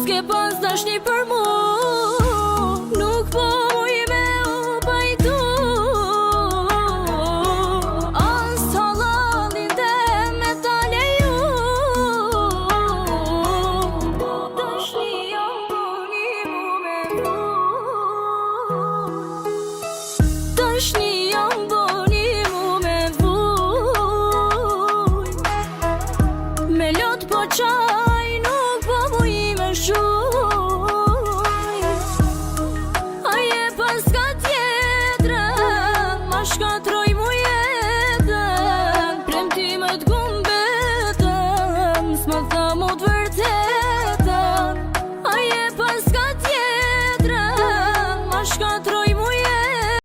s'ke pas dashni për mu, nuk po muj me u pajtu. As halalin dhe me ta leju, dashni jam puni mu me vru. Dashni